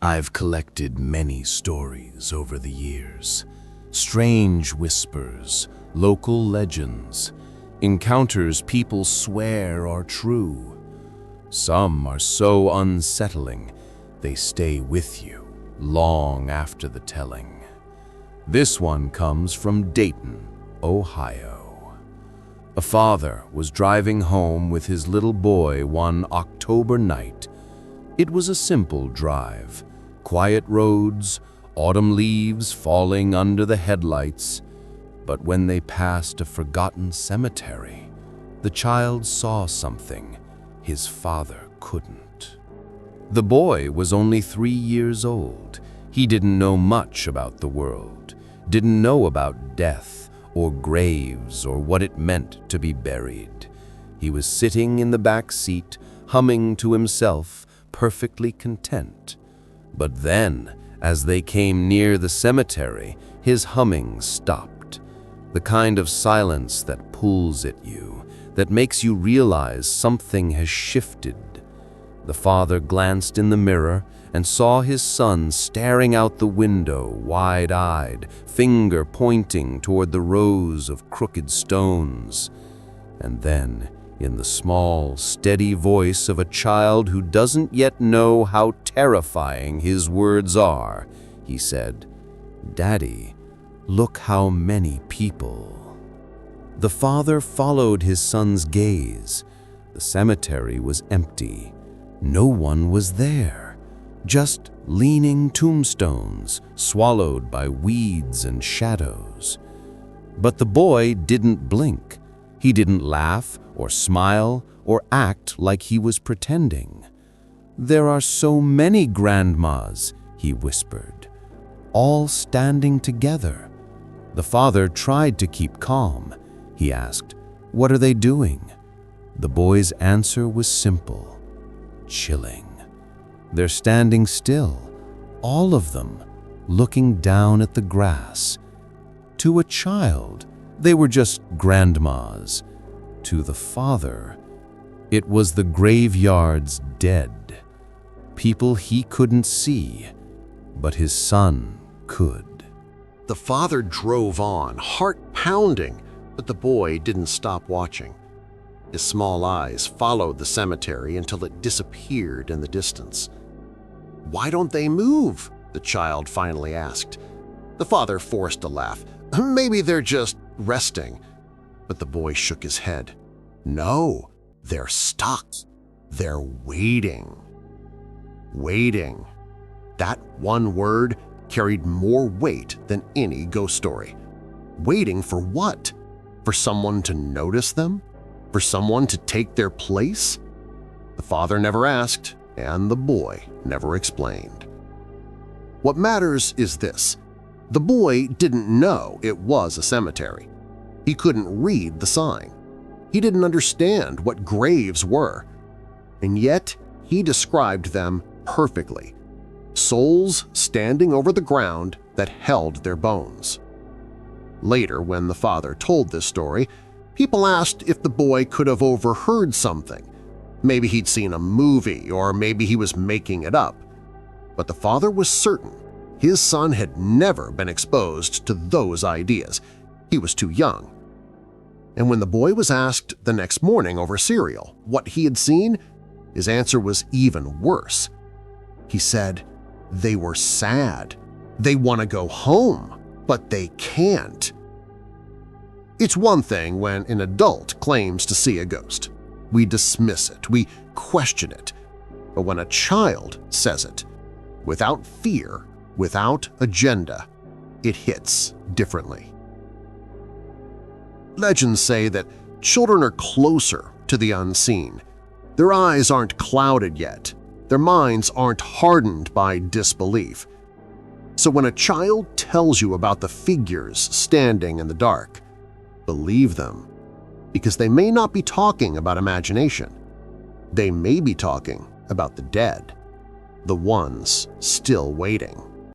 I've collected many stories over the years. Strange whispers, local legends, encounters people swear are true. Some are so unsettling, they stay with you long after the telling. This one comes from Dayton, Ohio. A father was driving home with his little boy one October night. It was a simple drive, quiet roads, autumn leaves falling under the headlights. But when they passed a forgotten cemetery, the child saw something his father couldn't. The boy was only 3 years old. He didn't know much about the world, didn't know about death or graves or what it meant to be buried. He was sitting in the back seat, humming to himself, perfectly content. But then, as they came near the cemetery, his humming stopped. The kind of silence that pulls at you, that makes you realize something has shifted. The father glanced in the mirror and saw his son staring out the window, wide-eyed, finger pointing toward the rows of crooked stones. And then, in the small, steady voice of a child who doesn't yet know how terrifying his words are, he said, "Daddy, look how many people." The father followed his son's gaze. The cemetery was empty. No one was there, just leaning tombstones, swallowed by weeds and shadows. But the boy didn't blink. He didn't laugh or smile or act like he was pretending. "There are so many grandmas," he whispered, "all standing together." The father tried to keep calm. He asked, "What are they doing?" The boy's answer was simple: chilling. They're standing still, all of them, looking down at the grass. To a child, they were just grandmas. To the father, it was the graveyard's dead. People he couldn't see, but his son could. The father drove on, heart pounding, but the boy didn't stop watching. His small eyes followed the cemetery until it disappeared in the distance. "Why don't they move?" the child finally asked. The father forced a laugh. "Maybe they're just resting." But the boy shook his head. "No, they're stuck. They're waiting." Waiting. That one word carried more weight than any ghost story. Waiting for what? For someone to notice them? For someone to take their place? The father never asked, and the boy never explained. What matters is this: the boy didn't know it was a cemetery. He couldn't read the sign. He didn't understand what graves were. And yet he described them perfectly: souls standing over the ground that held their bones. Later, when the father told this story, people asked if the boy could have overheard something. Maybe he'd seen a movie, or maybe he was making it up. But the father was certain his son had never been exposed to those ideas. He was too young. And when the boy was asked the next morning over cereal what he had seen, his answer was even worse. He said, "They were sad. They want to go home, but they can't." It's one thing when an adult claims to see a ghost. We dismiss it, we question it. But when a child says it, without fear, without agenda, it hits differently. Legends say that children are closer to the unseen. Their eyes aren't clouded yet. Their minds aren't hardened by disbelief. So when a child tells you about the figures standing in the dark, believe them, because they may not be talking about imagination. They may be talking about the dead, the ones still waiting.